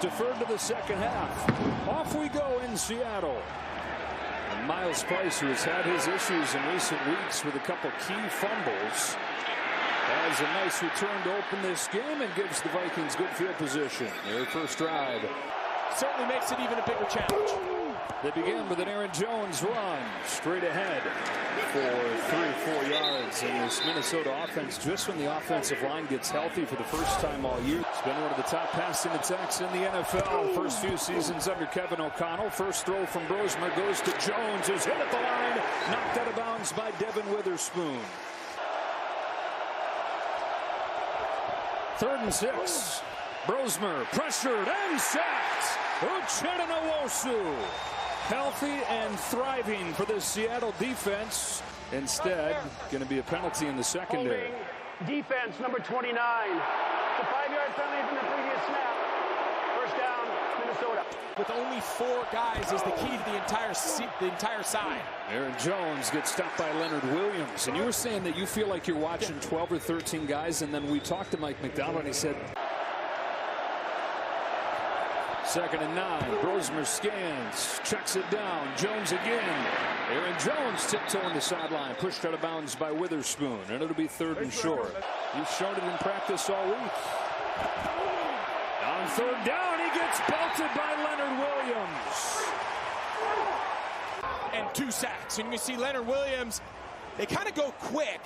Deferred to the second half. Off we go in Seattle. And Miles Price, who has had his issues in recent weeks with a couple key fumbles, has a nice return to open this game and gives the Vikings good field position. Their first drive certainly makes it even a bigger challenge. They begin with an Aaron Jones run straight ahead for 3 or 4 yards. And this Minnesota offense, just when the offensive line gets healthy for the first time all year, it's been one of the top passing attacks in the NFL. First few seasons under Kevin O'Connell. First throw from Brosmer goes to Jones, who's hit at the line, knocked out of bounds by Devin Witherspoon. 3rd and 6. Brosmer pressured and sacked. Uchenna Nwosu. Healthy and thriving for the Seattle defense. Instead, going to be a penalty in the secondary. Defense number 29. It's a 5-yard penalty from the previous snap. First down, Minnesota. With only 4 guys is the key to the entire side. Aaron Jones gets stopped by Leonard Williams. And you were saying that you feel like you're watching 12 or 13 guys, and then we talked to Mike McDonald and he said, 2nd and 9. Brosmer scans, checks it down. Jones again. Aaron Jones tiptoeing the sideline, pushed out of bounds by Witherspoon, and it'll be 3rd and short. He's shown it in practice all week. On 3rd down, he gets belted by Leonard Williams. And 2 sacks. And you see Leonard Williams, they kind of go quick.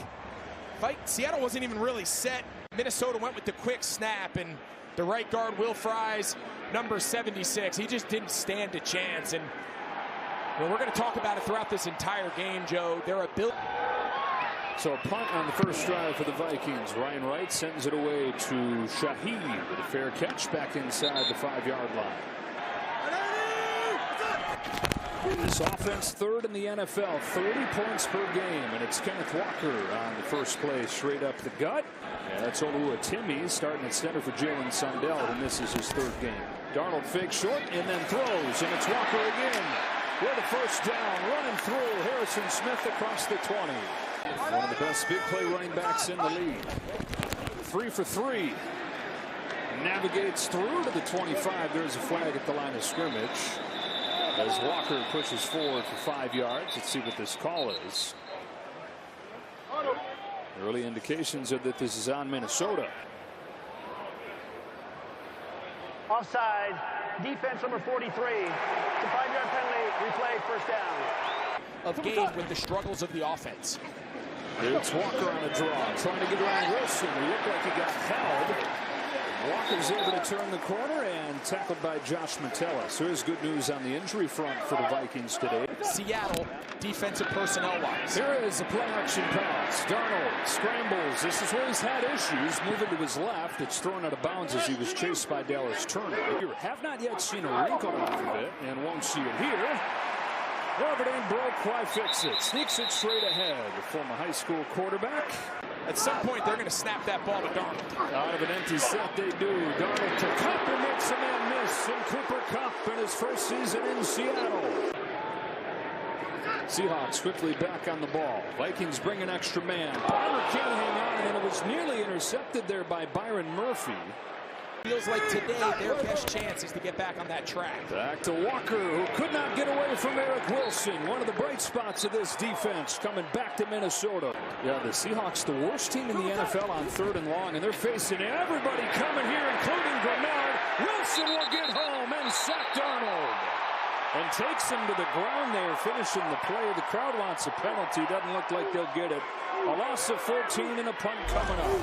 Seattle wasn't even really set. Minnesota went with the quick snap, and the right guard, Will Fries, number 76, he just didn't stand a chance. And we're going to talk about it throughout this entire game, Joe. Their ability. So a punt on the first drive for the Vikings. Ryan Wright sends it away to Shaheed with a fair catch back inside the 5-yard line. This offense 3rd in the NFL, 30 points per game, and it's Kenneth Walker on the first play straight up the gut. Yeah, that's Olua Timmy starting at center for Jalen Sundell, and this is his 3rd game. Darnold fakes short and then throws, and it's Walker again with a first down, running through Harrison Smith across the 20. One of the best big play running backs in the league. 3 for 3. Navigates through to the 25. There's a flag at the line of scrimmage as Walker pushes forward for 5 yards. Let's see what this call is. Early indications are that this is on Minnesota. Offside. Defense number 43. It's a 5-yard penalty. Replay, first down. Of game with the struggles of the offense. It's Walker on a draw, trying to get around Wilson. He looked like he got held. Walker's able to turn the corner and tackled by Josh Metellus. Here's good news on the injury front for the Vikings today. Seattle defensive personnel-wise. Here is a play-action pass. Darnold scrambles. This is where he's had issues. Moving to his left. It's thrown out of bounds as he was chased by Dallas Turner. You have not yet seen a wrinkle off of it and won't see it here. Well, if it ain't broke, why fix it? Sneaks it straight ahead. The former high school quarterback. At some point, they're going to snap that ball to Darnold. Out of an empty set, they do. Darnold to Kupp and makes a man miss. And Cooper Kupp in his first season in Seattle. Seahawks quickly back on the ball. Vikings bring an extra man. Palmer can't hang on, and it was nearly intercepted there by Byron Murphy. Feels like today their best chance is to get back on that track. Back to Walker, who could not get away from Eric Wilson. One of the bright spots of this defense coming back to Minnesota. Yeah, the Seahawks, the worst team in the NFL on 3rd and long, and they're facing everybody coming here, including Grinnell. Wilson will get home and sack Darnold. And takes him to the ground there, finishing the play. The crowd wants a penalty. Doesn't look like they'll get it. A loss of 14 and a punt coming up.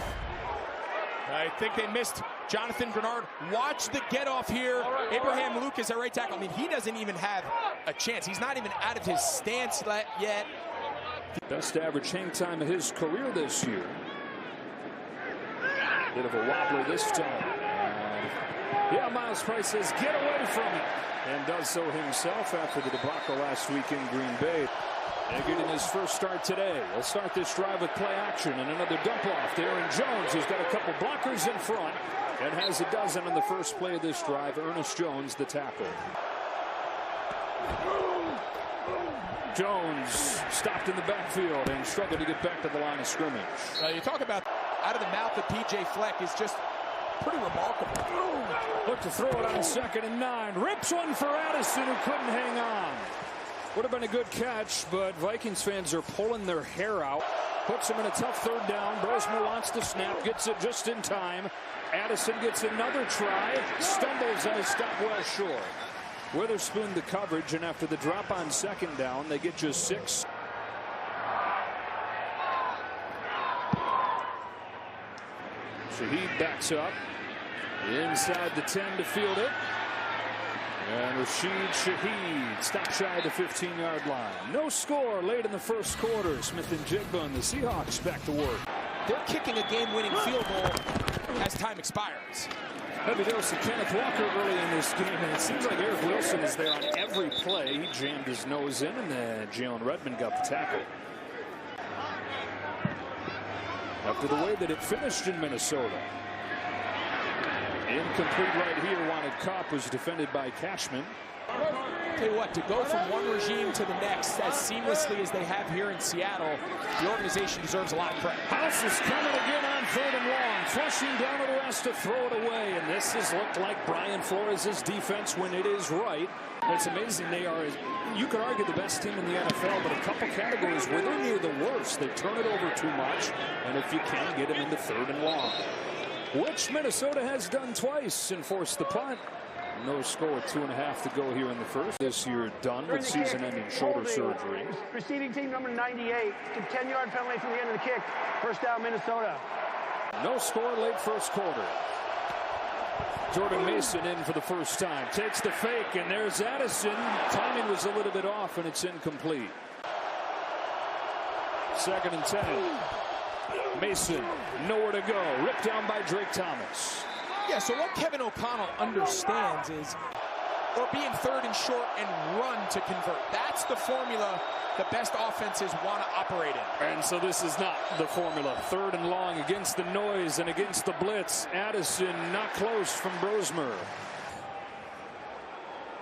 I think they missed Jonathan Bernard. Watch the get off here. Abraham Lucas at right tackle. I mean, he doesn't even have a chance. He's not even out of his stance yet. Best average hang time of his career this year. Bit of a wobbler this time. Yeah, Miles Price says get away from it. And does so himself after the debacle last week in Green Bay. And getting his first start today. He'll start this drive with play action and another dump off to Aaron Jones, who's got a couple blockers in front and has a dozen on the first play of this drive. Ernest Jones, the tackle. Jones stopped in the backfield and struggled to get back to the line of scrimmage. You talk about out of the mouth of P.J. Fleck is just Pretty remarkable. Look to throw it on 2nd and 9. Rips one for Addison, who couldn't hang on. Would have been a good catch, but Vikings fans are pulling their hair out. Puts him in a tough 3rd down. Brosmer wants to snap, gets it just in time. Addison gets another try, stumbles and is stopped well short. Witherspoon the coverage, and after the drop on 2nd down, they get just 6. Shaheed backs up inside the 10 to field it. And Rashid Shaheed stops shy of the 15-yard line. No score late in the 1st quarter. Smith and Jigba and the Seahawks back to work. They're kicking a game-winning field goal as time expires. Heavy dose of Kenneth Walker early in this game, and it seems like Eric Wilson is there on every play. He jammed his nose in, and then Jalen Redmond got the tackle. After the way that it finished in Minnesota. Incomplete right here. Wanted Kopp was defended by Cashman. Tell you what, to go from one regime to the next as seamlessly as they have here in Seattle, the organization deserves a lot of credit. House is coming again on 3rd and long. Flushing down to the rest to throw it away. And this has looked like Brian Flores' defense when it is right. It's amazing. They are, you could argue, the best team in the NFL, but a couple categories where they're near the worst. They turn it over too much, and if you can, get them into 3rd and long, which Minnesota has done twice and forced the punt. No score, 2.5 to go here in the 1st. This year done with season-ending shoulder surgery. Receiving team number 98, 10-yard penalty from the end of the kick. 1st down, Minnesota. No score late 1st quarter. Jordan Mason in for the first time. Takes the fake, and there's Addison. Timing was a little bit off, and it's incomplete. 2nd and 10. Mason, nowhere to go. Ripped down by Drake Thomas. Yeah, so what Kevin O'Connell understands is we're being 3rd and short and run to convert. That's the formula the best offenses want to operate in. And so this is not the formula. 3rd and long against the noise and against the blitz. Addison not close from Brosmer.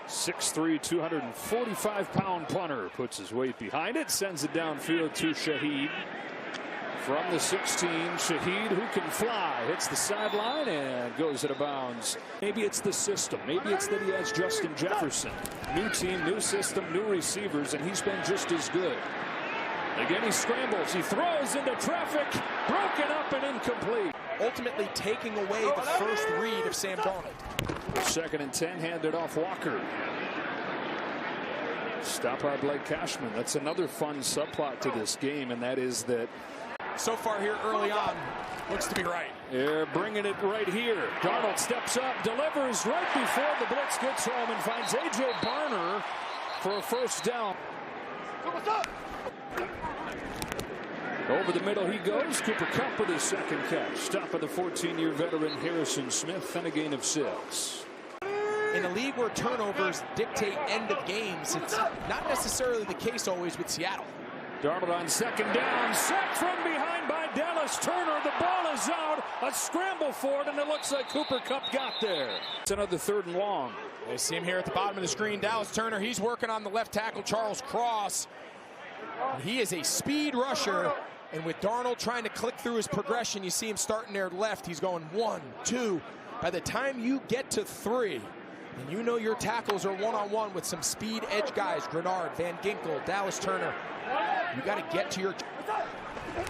6'3", 245-pound punter puts his weight behind it, sends it downfield to Shaheed. From the 16, Shaheed, who can fly, hits the sideline and goes out of bounds. Maybe it's the system. Maybe it's that he has Justin Jefferson. New team, new system, new receivers, and he's been just as good. Again, he scrambles. He throws into traffic. Broken up and incomplete. Ultimately taking away the first read of Sam Darnold. 2nd and 10, handed off Walker. Stop by Blake Cashman. That's another fun subplot to this game, and that is that so far here early on, looks to be right. They're bringing it right here. Darnold steps up, delivers right before the blitz gets home and finds A.J. Barner for a 1st down. Over the middle he goes. Cooper Kupp with his 2nd catch. Stop of the 14-year veteran Harrison Smith and a gain of 6. In a league where turnovers dictate end of games, it's not necessarily the case always with Seattle. Darnold on 2nd down, sacked from behind by Dallas Turner. The ball is out, a scramble for it, and it looks like Cooper Kupp got there. It's another 3rd and long. They see him here at the bottom of the screen. Dallas Turner, he's working on the left tackle, Charles Cross. He is a speed rusher, and with Darnold trying to click through his progression, you see him starting there left. He's going 1, 2. By the time you get to 3, and you know your tackles are one-on-one with some speed edge guys, Grenard, Van Ginkel, Dallas Turner. You got to get to your...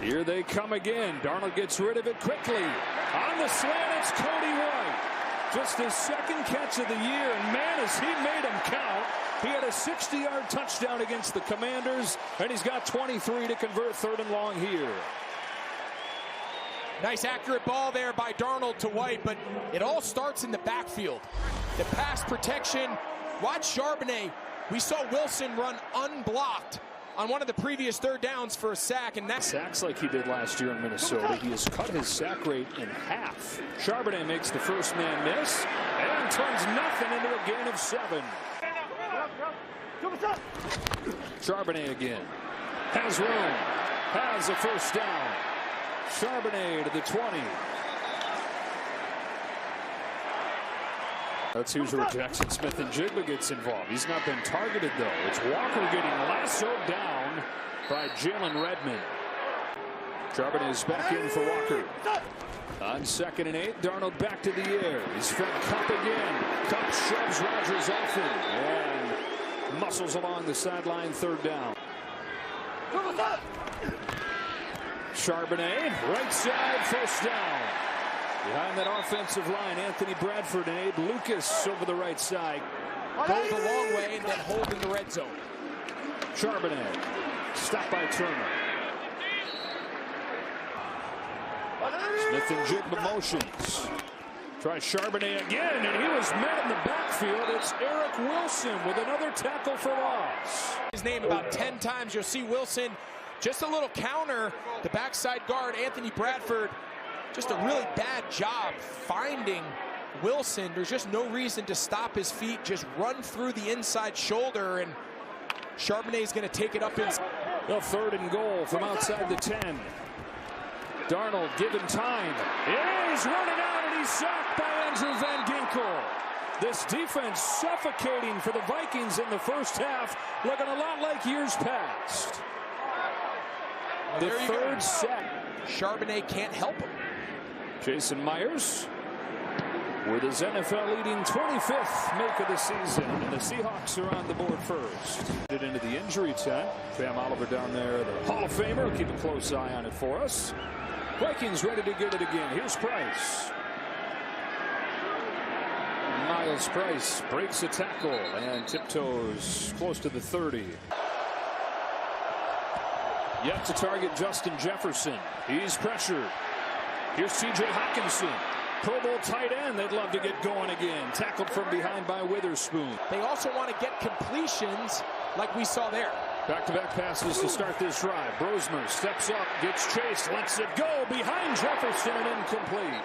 Here they come again. Darnold gets rid of it quickly. On the slant, it's Cody White. Just his 2nd catch of the year, and man, has he made him count. He had a 60-yard touchdown against the Commanders, and he's got 23 to convert 3rd and long here. Nice accurate ball there by Darnold to White, but it all starts in the backfield. The pass protection. Watch Charbonnet. We saw Wilson run unblocked on one of the previous 3rd downs for a sack, and that sacks like he did last year in Minnesota. He has cut his sack rate in half. Charbonnet makes the first man miss and turns nothing into a gain of 7. Charbonnet again has room, has a 1st down. Charbonnet to the 20. Let's see who's Jackson Smith and Jigba gets involved. He's not been targeted, though. It's Walker getting lassoed down by Jalen Redmond. Charbonnet is back in for Walker. On 2nd and 8, Darnold back to the air. He's fed Cup again. Cup shoves Rodgers off him and muscles along the sideline, 3rd down. Charbonnet, right side, 1st down. Behind that offensive line, Anthony Bradford and Abe Lucas over the right side. Go the long way and then hold in the red zone. Charbonnet, stopped by Turner. Smith and Jigba motions. Try Charbonnet again, and he was met in the backfield. It's Eric Wilson with another tackle for loss. His name about 10 times. You'll see Wilson, just a little counter. The backside guard, Anthony Bradford, just a really bad job finding Wilson. There's just no reason to stop his feet. Just run through the inside shoulder, and Charbonnet is going to take it up inside. The 3rd and goal from outside the 10. Darnold given time. He's running out, and he's sacked by Andrew Van Ginkel. This defense suffocating for the Vikings in the first half, looking a lot like years past. The 3rd sack. Charbonnet can't help him. Jason Myers with his NFL-leading 25th make of the season, and the Seahawks are on the board first. Get into the injury tent. Pam Oliver down there, the Hall of Famer. Keep a close eye on it for us. Vikings ready to get it again. Here's Price. Miles Price breaks a tackle and tiptoes close to the 30. Yet to target Justin Jefferson. He's pressured. Here's T.J. Hockenson. Pro Bowl tight end. They'd love to get going again. Tackled from behind by Witherspoon. They also want to get completions like we saw there. Back-to-back passes to start this drive. Brosmer steps up, gets chased, lets it go behind Jefferson and incomplete.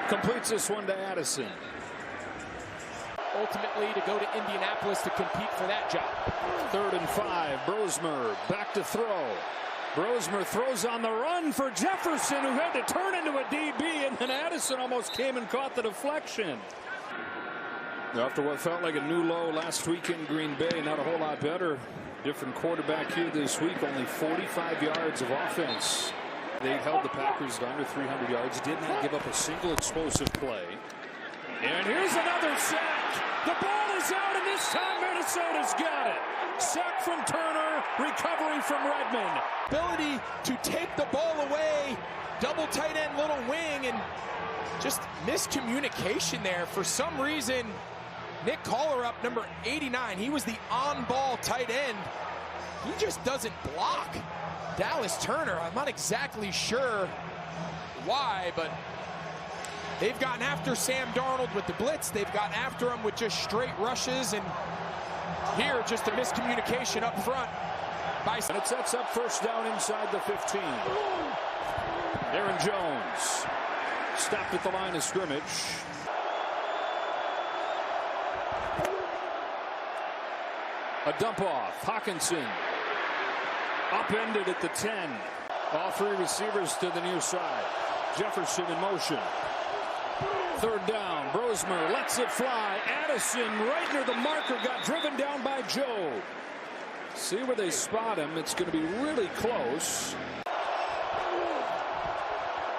Completes this one to Addison. Ultimately to go to Indianapolis to compete for that job. 3rd and 5. Brosmer back to throw. Brosmer throws on the run for Jefferson, who had to turn into a DB, and then Addison almost came and caught the deflection. After what felt like a new low last week in Green Bay, not a whole lot better. Different quarterback here this week, only 45 yards of offense. They held the Packers to under 300 yards, did not give up a single explosive play. And here's another sack. The ball is out, and this time Minnesota's got it. Sack from Turner, recovery from Redmond. Ability to take the ball away, double tight end, little wing, and just miscommunication there. For some reason, Nick Collerup, number 89, he was the on-ball tight end. He just doesn't block Dallas Turner. I'm not exactly sure why, but they've gotten after Sam Darnold with the blitz. They've gotten after him with just straight rushes, and here just a miscommunication up front. And it sets up 1st down inside the 15. Aaron Jones stopped at the line of scrimmage. A dump off. Hockenson upended at the 10. All 3 receivers to the near side. Jefferson in motion. 3rd down. Brosmer lets it fly. Addison right near the marker, got driven down by Joe. See where they spot him. It's going to be really close.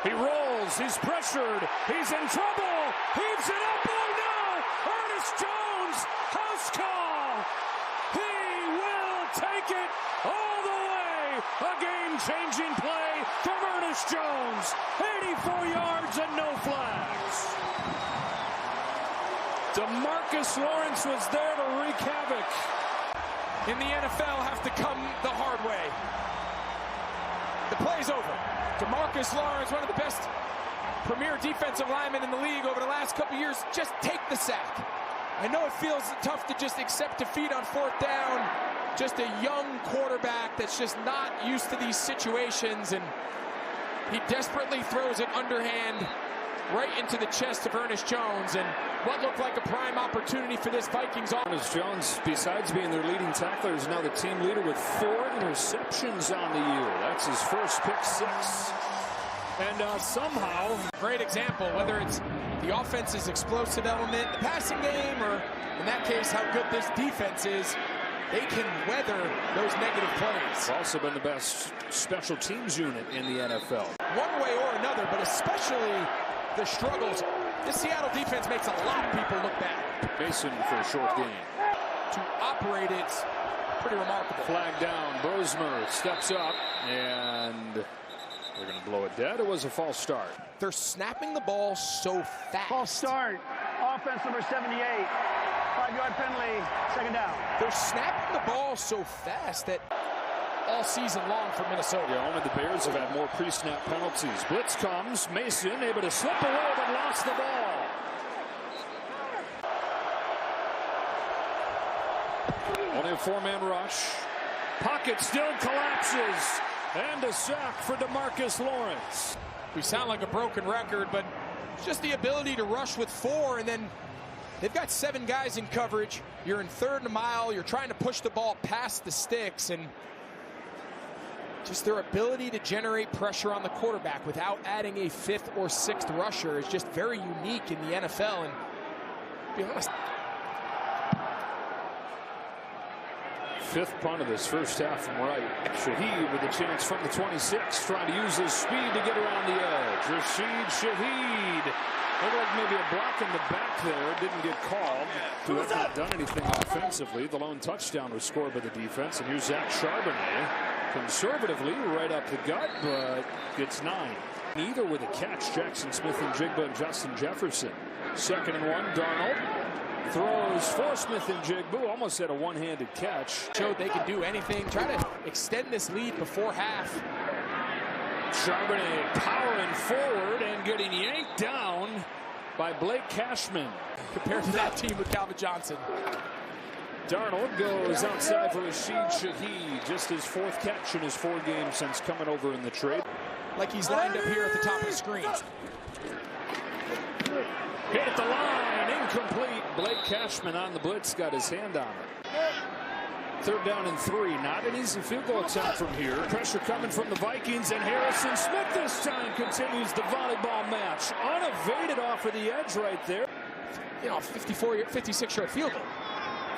He rolls. He's pressured. He's in trouble. Heaves it up. Oh no! Ernest Jones, house call. He will take it all the way. A game-changing play from Ernest Jones. 84 yards and no flags. DeMarcus Lawrence was there to wreak havoc. In the NFL have to come the hard way. The play's over. DeMarcus Lawrence, one of the best premier defensive linemen in the league over the last couple years, just take the sack. I know it feels tough to just accept defeat on 4th down. Just a young quarterback that's just not used to these situations, and he desperately throws it underhand right into the chest of Ernest Jones, and what looked like a prime opportunity for this Vikings offense. Ernest Jones, besides being their leading tackler, is now the team leader with 4 interceptions on the year. That's his first pick 6. And somehow, great example, whether it's the offense's explosive element, the passing game, or in that case, how good this defense is, they can weather those negative plays. Also been the best special teams unit in the NFL. One way or another, but especially the struggles. The Seattle defense makes a lot of people look bad. Mason for a short gain. To operate it's pretty remarkable. Flag down. Brosmer steps up, and they're going to blow it dead. It was a false start. They're snapping the ball so fast. False start. Offense number 78. 5-yard penalty. Second down. They're snapping the ball so fast that all season long for Minnesota. Yeah, only the Bears have had more pre-snap penalties. Blitz comes. Mason able to slip away, but lost the ball. Only a four-man rush. Pocket still collapses. And a sack for DeMarcus Lawrence. We sound like a broken record, but it's just the ability to rush with four, and then they've got 7 guys in coverage. You're in third and a mile. You're trying to push the ball past the sticks, and just their ability to generate pressure on the quarterback without adding a 5th or 6th rusher is just very unique in the NFL. And to be honest, 5th punt of this first half from right. Shaheed with a chance from the 26, trying to use his speed to get around the edge. Rashid Shaheed. Looked like maybe a block in the back there. Didn't get called. To have not done anything offensively. The lone touchdown was scored by the defense. And here's Zach Charbonnet. Conservatively right up the gut, but gets 9. Neither with a catch. Jackson Smith-Njigba and Justin Jefferson. 2nd and 1. Darnold throws for Smith-Njigba. Almost had a one-handed catch. Showed they can do anything. Try to extend this lead before half. Charbonnet powering forward and getting yanked down by Blake Cashman. Compared to that team with Calvin Johnson. Darnold goes outside for Rashid Shaheed. Just his 4th catch in his 4 games since coming over in the trade. Like he's lined up here at the top of the screen. Hit at the line, incomplete. Blake Cashman on the blitz, got his hand on it. 3rd down and 3. Not an easy field goal attempt from here. Pressure coming from the Vikings, and Harrison Smith this time continues the volleyball match. Unevaded off of the edge right there. You know, 56-yard field goal.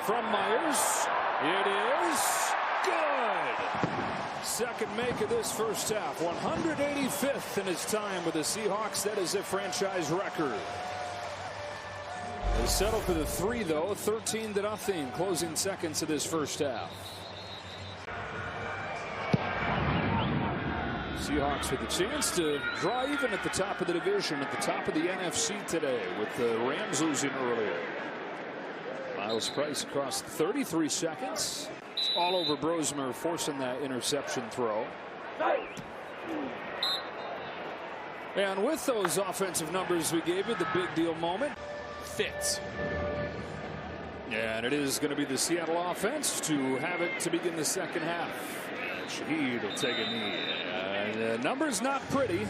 From Myers, it is good. 2nd make of this first half. 185th in his time with the Seahawks. That is a franchise record. They settle for the 3, though. 13-0. Closing seconds of this first half. Seahawks with a chance to draw even at the top of the division, at the top of the NFC today, with the Rams losing earlier. Miles Price across 33 seconds. All over Brosmer, forcing that interception throw. And with those offensive numbers we gave you, the big deal moment fits. And it is going to be the Seattle offense to have it to begin the second half. Shaheed will take a knee. And the numbers not pretty.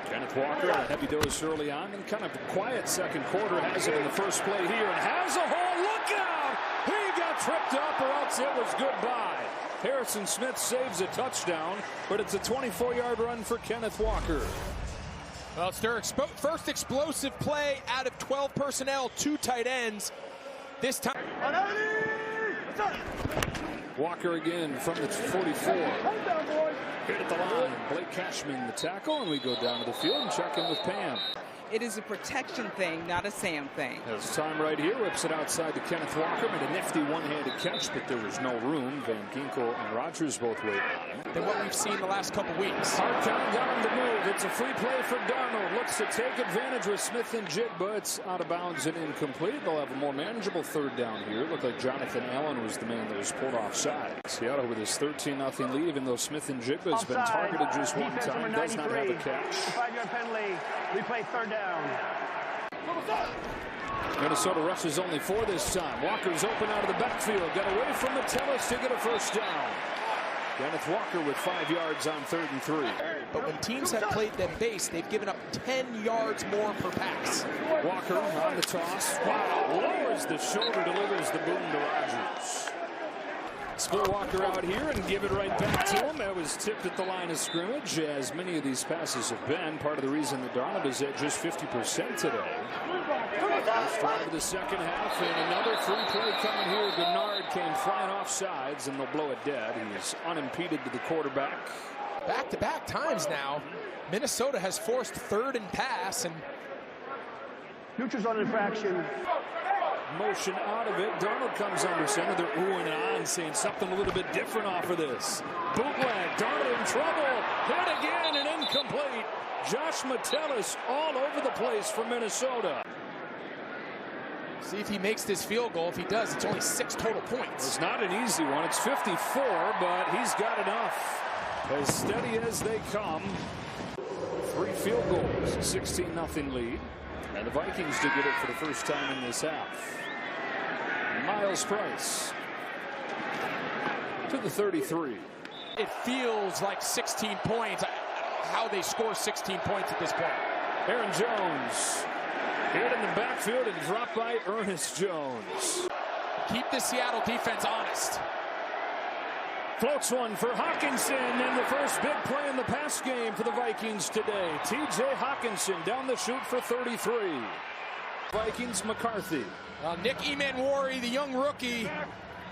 Kenneth Walker, a heavy dose early on, and kind of a quiet second quarter. Has it in the first play here, and has a hole. Look out! He got tripped up, or else it was goodbye. Harrison Smith saves a touchdown, but it's a 24-yard run for Kenneth Walker. Well, it's their first explosive play out of 12 personnel, 2 tight ends. This time. Walker again from the 44. Hit at the line. Blake Cashman the tackle, and we go down to the field and check in with Pam. It is a protection thing, not a Sam thing. Has time right here, whips it outside to Kenneth Walker, made a nifty one-handed catch, but there was no room. Van Ginkel and Rodgers both waiting on him. Than what we've seen the last couple weeks. Hard count got him to move. It's a free play for Darnold. Looks to take advantage with Smith-Njigba. It's out of bounds and incomplete. They'll have a more manageable 3rd down here. It looked like Jonathan Allen was the man that was pulled offside. Seattle with his 13-0 lead, even though Smith-Njigba has been targeted just one time, does not have a catch. 5-yard penalty. Replay 3rd down. Minnesota rushes only 4 this time. Walker's open out of the backfield. Got away from Metellus to get a first down. Kenneth Walker with 5 yards on 3rd and 3. But when teams have played them base, they've given up 10 yards more per pass. Walker on the toss. Wow, lowers the shoulder, delivers the boom to Rodgers. Spill Walker out here and give it right back to him. That was tipped at the line of scrimmage, as many of these passes have been. Part of the reason that Darnold is at just 50% today. First drive of the second half, and another free play coming here. Bernard came flying off sides, and they'll blow it dead. He's unimpeded to the quarterback. Back-to-back times now, Minnesota has forced 3rd and pass, and Neutral zone infraction. Motion out of it. Darnold comes under center. They're oohing and on, saying something a little bit different off of this. Bootleg. Darnold in trouble. Hit again and incomplete. Josh Metellus all over the place for Minnesota. see if he makes this field goal. If he does, it's only 6 total points. It's not an easy one. It's 54, but he's got enough. As steady as they come. 3 field goals, 16-0 lead. And the Vikings did get it for the first time in this half. Miles Price to the 33. It feels like 16 points. How they score 16 points at this point. Aaron Jones hit in the backfield and dropped by Ernest Jones. Keep the Seattle defense honest. Floats one for Hawkinson, and the first big play in the pass game for the Vikings today. T.J. Hawkinson down the chute for 33. Vikings McCarthy. Nick Emanwari, the young rookie,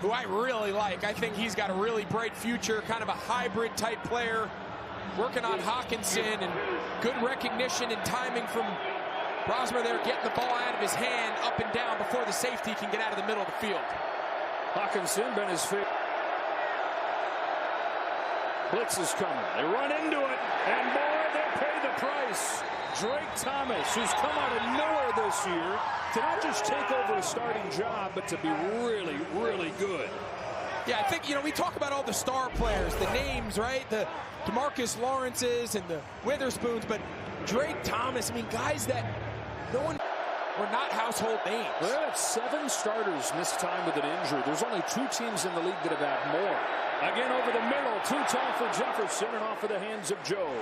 who I really like. I think he's got a really bright future, kind of a hybrid type player. Working on Hawkinson, and good recognition and timing from Brosmer there, getting the ball out of his hand up and down before the safety can get out of the middle of the field. Hawkinson been his favorite. Blitz is coming. They run into it, and boy, they pay the price. Drake Thomas, who's come out of nowhere this year, to not just take over a starting job, but to be really, really good. Yeah, I think, we talk about all the star players, the names, right? The DeMarcus Lawrences and the Witherspoons, but Drake Thomas, guys that no one were not household names. Well, it's 7 starters missed time with an injury. There's only 2 teams in the league that have had more. Again over the middle, too tall for Jefferson, and off of the hands of Joe.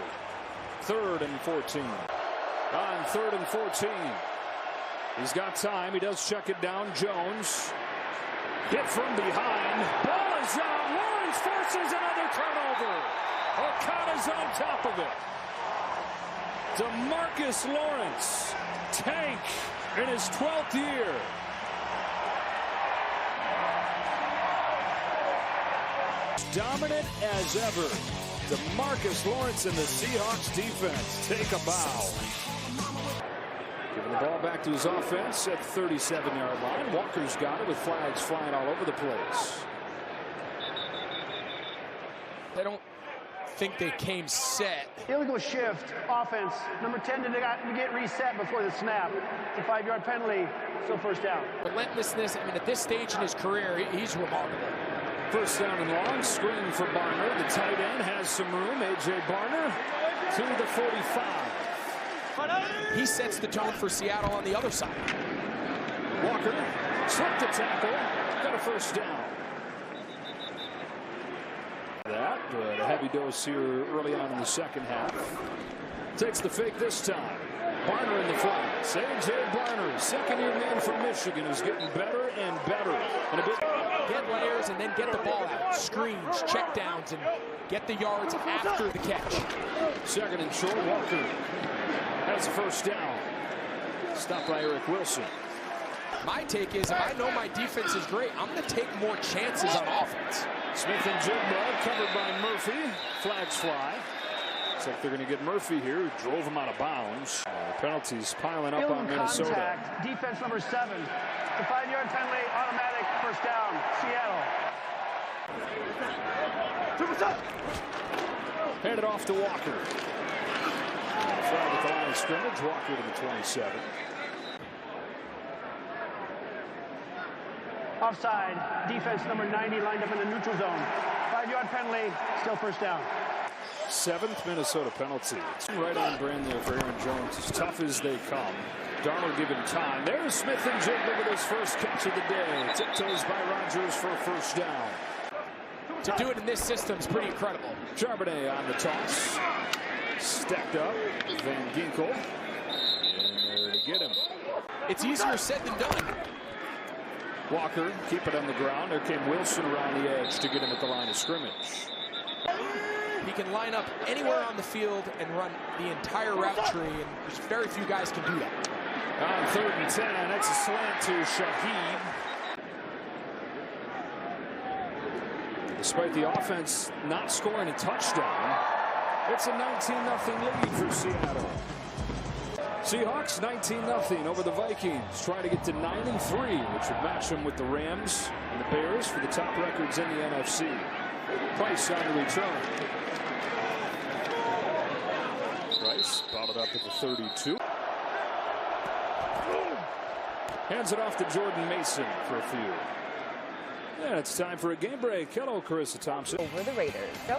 3rd and 14. On 3rd and 14. He's got time. He does check it down. Jones. Hit from behind. Ball is out. Lawrence forces another turnover. Okada's on top of it. DeMarcus Lawrence. Tank in his 12th year. Dominant as ever. DeMarcus Lawrence and the Seahawks defense take a bow. Giving the ball back to his offense at the 37-yard line. Walker's got it with flags flying all over the place. I don't think they came set. Illegal shift, offense. Number 10 to get reset before the snap. It's a 5-yard penalty, still first down. Relentlessness, at this stage in his career, he's remarkable. First down and long, screen for Barner. The tight end has some room. A.J. Barner to the 45. He sets the tone for Seattle on the other side. Walker slipped the tackle, got a first down. That, but a heavy dose here early on in the second half. Takes the fake this time. Barner in the flats. A.J. Barner, second-year man from Michigan, who's getting better and better. And a bit. Get layers and then get the ball out. Screens, check downs, and get the yards after the catch. 2nd and short. Walker has a first down. Stopped by Eric Wilson. My take is, if I know my defense is great, I'm going to take more chances on offense. Smith and Jigba covered by Murphy. Flags fly. Looks like they're going to get Murphy here, who drove him out of bounds. Penalties piling up on Minnesota. Contact. Defense number 7. The 5-yard penalty, automatic first down. Seattle. Handed off to Walker. Flag at the line of scrimmage. Walker to the 27. Offside. Defense number 90 lined up in the neutral zone. 5-yard penalty, still first down. 7th Minnesota penalty. It's right on brand there for Aaron Jones. As tough as they come. Darnold given time. There's Smith and Jigba with his first catch of the day. Tiptoes by Rodgers for a first down. To do it in this system is pretty incredible. Charbonnet on the toss. Stacked up. Van Ginkel. And there to get him. It's easier said than done. Walker keep it on the ground. There came Wilson around the edge to get him at the line of scrimmage. He can line up anywhere on the field and run the entire route tree, and there's very few guys can do that. On 3rd and 10, that's a slant to Shaheed. Despite the offense not scoring a touchdown, it's a 19-0 lead for Seattle. Seahawks 19-0 over the Vikings, trying to get to 9-3, which would match them with the Rams and the Bears for the top records in the NFC. Price on the return. Price bottled up at the 32. Hands it off to Jordan Mason for a few. Yeah, it's time for a game break. Hello, Carissa Thompson. Over the Raiders. Go.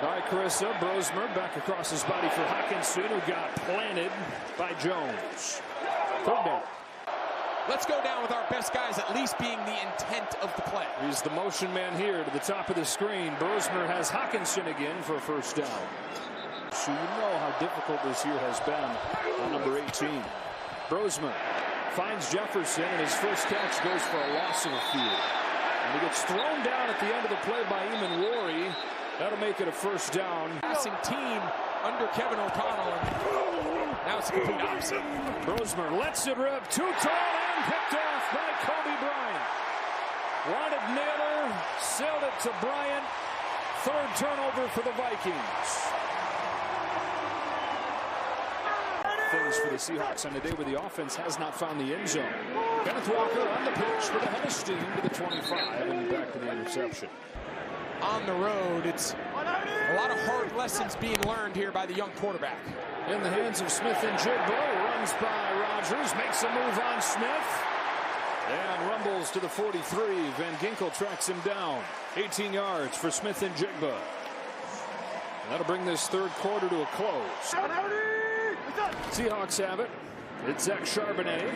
Hi, Carissa. Brosmer back across his body for Hockenson, who got planted by Jones. 3rd down. Let's go down with our best guys at least being the intent of the play. He's the motion man here to the top of the screen. Brosmer has Hockenson again for a 1st down. So you know how difficult this year has been on number 18. Brosmer finds Jefferson, and his first catch goes for a loss of a few. And he gets thrown down at the end of the play by Eamon Worry. That'll make it a 1st down. Passing team under Kevin O'Connell. Now it's the complete opposite. Brosmer lets it rip. Too tall and picked off by Cody Bryant. Wanted Naylor, sailed it to Bryant. 3rd turnover for the Vikings. Things for the Seahawks on a day where the offense has not found the end zone. Kenneth Walker on the pitch with a head of steam to the 25 and back to the interception. On the road, it's a lot of hard lessons being learned here by the young quarterback. In the hands of Smith and Jigbo, runs by Rodgers, makes a move on Smith, and rumbles to the 43. Van Ginkel tracks him down. 18 yards for Smith and Jigbo. That'll bring this 3rd quarter to a close. Seahawks have it. It's Zach Charbonnet.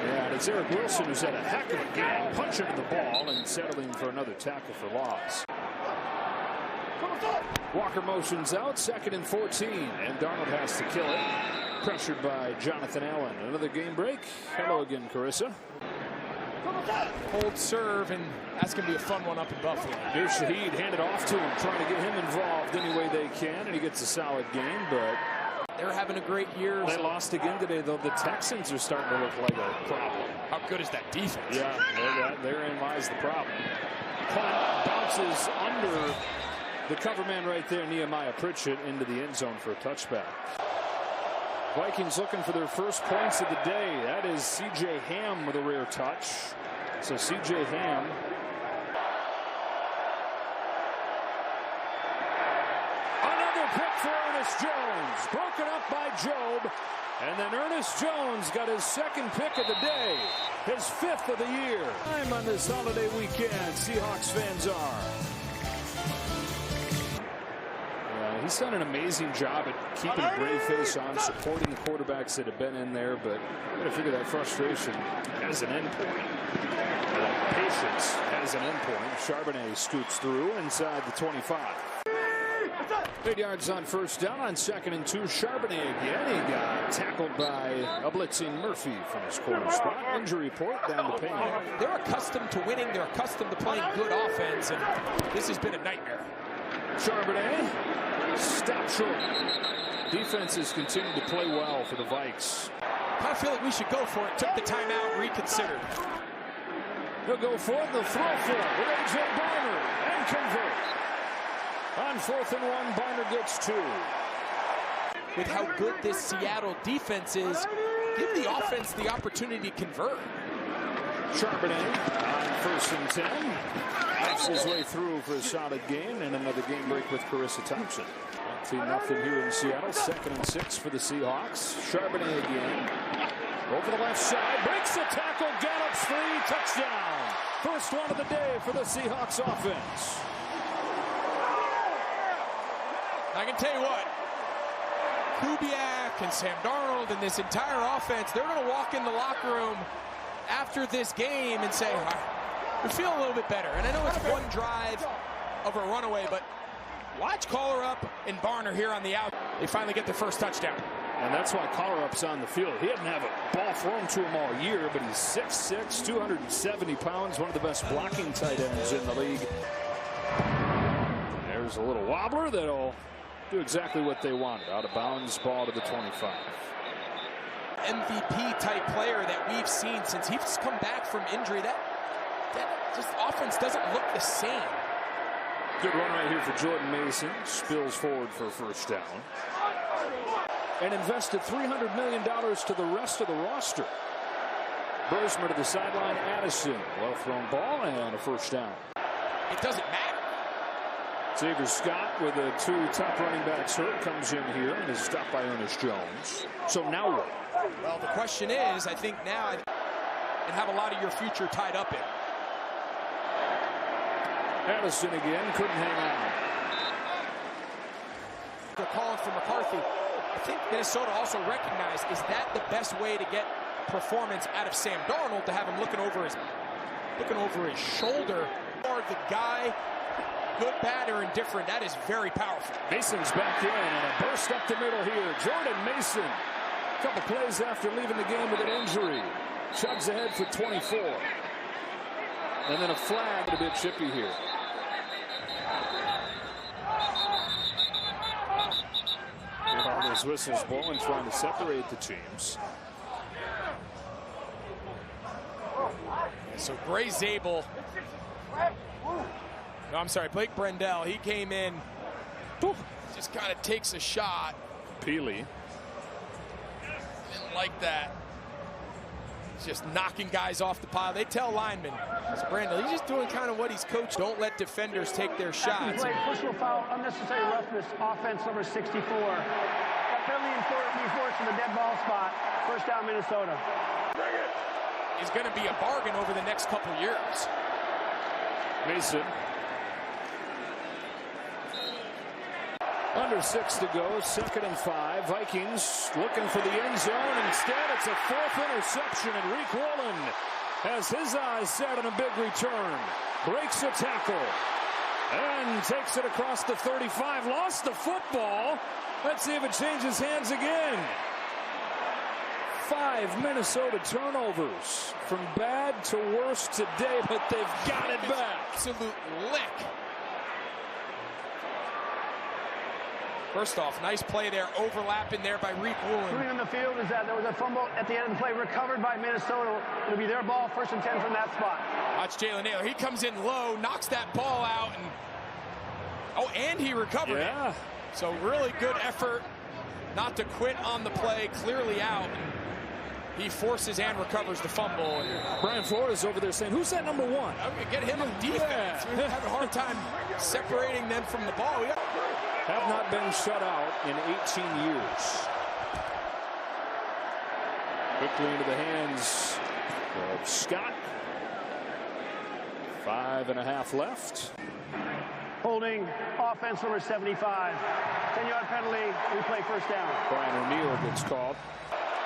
And it's Eric Wilson who's had a heck of a game, punching the ball and settling for another tackle for loss. Walker motions out, 2nd and 14, and Darnold has to kill it. Pressured by Jonathan Allen. Another game break. Hello again, Carissa. Hold serve, and that's going to be a fun one up in Buffalo. Here's Shaheed, handed off to him, trying to get him involved any way they can, and he gets a solid game, but they're having a great year. They lost again today, though. The Texans are starting to look like a problem. How good is that defense? Yeah, therein lies the problem. Punt bounces under the cover man right there, Nehemiah Pritchett, into the end zone for a touchback. Vikings looking for their first points of the day. That is C.J. Ham with a rare touch. So C.J. Ham. Another pick for Ernest Jones. Broken up by Job. And then Ernest Jones got his 2nd pick of the day. His 5th of the year. Time on this holiday weekend, Seahawks fans are. He's done an amazing job at keeping a brave face on, supporting the quarterbacks that have been in there, but you got to figure that frustration has an endpoint. Patience has an endpoint. Charbonnet scoots through inside the 25. 8 yards on 1st down. On 2nd and 2, Charbonnet again. He got tackled by a blitzing Murphy from his corner spot. Injury report down to Payne. They're accustomed to winning. They're accustomed to playing good offense, and this has been a nightmare. Charbonnet stopped short. Defenses continue to play well for the Vikes. I feel like we should go for it. Took the timeout, reconsidered. They'll go for it. They'll throw for it with A.J. Barner and convert. On 4th and 1, Barner gets 2. With how good this Seattle defense is, give the offense the opportunity to convert. Charbonnet on 1st and 10. Makes his way through for a solid gain, and another game break with Carissa Thompson. 19-0 here in Seattle. 2nd and 6 for the Seahawks. Charbonnet again. Over the left side. Breaks the tackle. Gallops free. Touchdown. First one of the day for the Seahawks offense. I can tell you what. Kubiak and Sam Darnold and this entire offense, they're going to walk in the locker room after this game and say, we feel a little bit better. And I know it's one drive of a runaway, but watch Caller up and Barner here on the out. They finally get their first touchdown. And that's why Collarup's on the field. He didn't have a ball thrown to him all year, but he's 6'6", 270 pounds, one of the best blocking tight ends in the league. There's a little wobbler that'll do exactly what they wanted. Out of bounds, ball to the 25. MVP type player that we've seen since he's come back from injury. That just offense doesn't look the same. Good run right here for Jordan Mason. Spills forward for a first down. And invested $300 million to the rest of the roster. Brosmer to the sideline. Addison. Well thrown ball and a first down. It doesn't matter. Xavier Scott with the two top running backs hurt comes in here and is stopped by Ernest Jones. So now what? Well, the question is, I think now and have a lot of your future tied up in. Addison again couldn't hang on. They're calling for McCarthy. I think Minnesota also recognized, is that the best way to get performance out of Sam Darnold, to have him looking over his shoulder? Or the guy, good, bad, or indifferent, that is very powerful. Mason's back in and a burst up the middle here. Jordan Mason, a couple plays after leaving the game with an injury, chugs ahead for 24. And then a flag, a bit chippy here. All those whistles blowing, trying to separate the teams. So Gray Zabel. No, I'm sorry, Blake Brendel. He came in, just kind of takes a shot. Peely. Didn't like that. Just knocking guys off the pile. They tell linemen, Brendel, he's just doing kind of what he's coached. Don't let defenders take their shots. Personal foul, unnecessary roughness, offense number 64. That penalty enforced in the dead ball spot. First down, Minnesota. Is going to be a bargain over the next couple years. Mason. Under 6 to go, 2nd and 5. Vikings looking for the end zone. Instead, it's a 4th interception, and Reek Rowland has his eyes set on a big return. Breaks a tackle and takes it across the 35. Lost the football. Let's see if it changes hands again. 5 Minnesota turnovers. From bad to worse today, but they've got it back. Absolute lick. First off, nice play there, overlapping there by Reek Woolen. Shooting on the field is that there was a fumble at the end of the play, recovered by Minnesota. It'll be their ball, 1st and 10 from that spot. Watch Jalen Naylor. He comes in low, knocks that ball out, and he recovered it. So really good effort not to quit on the play, clearly out. He forces and recovers the fumble. Brian Flores over there saying, who's that number 1? I'm going to get him on defense. We're having a hard time separating them from the ball. Have not been shut out in 18 years. Quickly into the hands of Scott. 5.5 left. Holding, offense number 75. 10-yard penalty, replay, first down. Brian O'Neill gets called.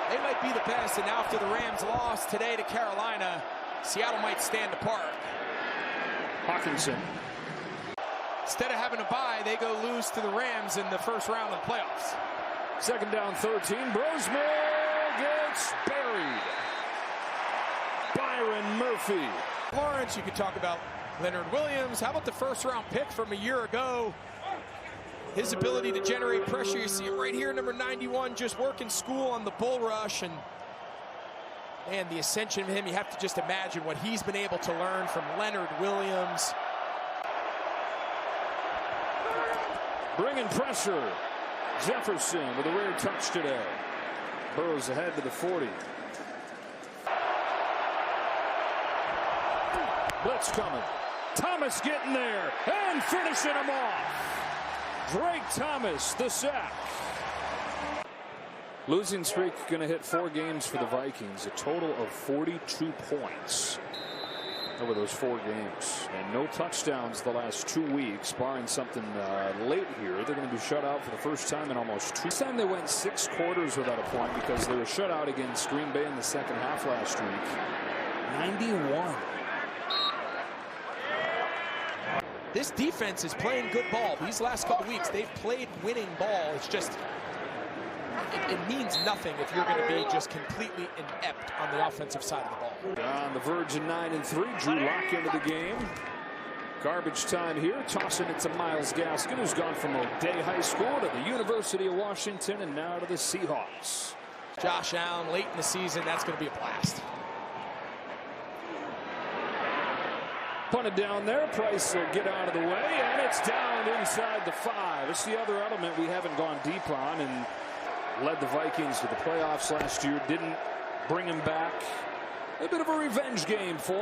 They might be the best, and now after the Rams lost today to Carolina, Seattle might stand apart. Hawkinson. Instead of having a bye, they go lose to the Rams in the first round of the playoffs. 2nd down, 13. Brosmer gets buried. Byron Murphy. Lawrence, you could talk about Leonard Williams. How about the first-round pick from a year ago? His ability to generate pressure. You see it right here, number 91, just working school on the bull rush. And the ascension of him, you have to just imagine what he's been able to learn from Leonard Williams. Bringing pressure. Jefferson with a rare touch today. Burrows ahead to the 40. Blitz coming. Thomas getting there and finishing him off. Drake Thomas, the sack. Losing streak going to hit 4 games for the Vikings. A total of 42 points over those 4 games. And no touchdowns the last 2 weeks, barring something late here. They're going to be shut out for the first time in almost 2. This time they went 6 quarters without a point because they were shut out against Green Bay in the 2nd half last week. 91. This defense is playing good ball. These last couple weeks, they've played winning ball. It's just it means nothing if you're going to be just completely inept on the offensive side of the ball. On the verge of 9-3, Drew Lock into the game. Garbage time here, tossing it to Myles Gaskin, who's gone from O'Day High School to the University of Washington and now to the Seahawks. Josh Allen late in the season, that's going to be a blast. Punted down there, Price will get out of the way, and it's down inside the 5. It's the other element we haven't gone deep on, and led the Vikings to the playoffs last year. Didn't bring him back. A bit of a revenge game for him.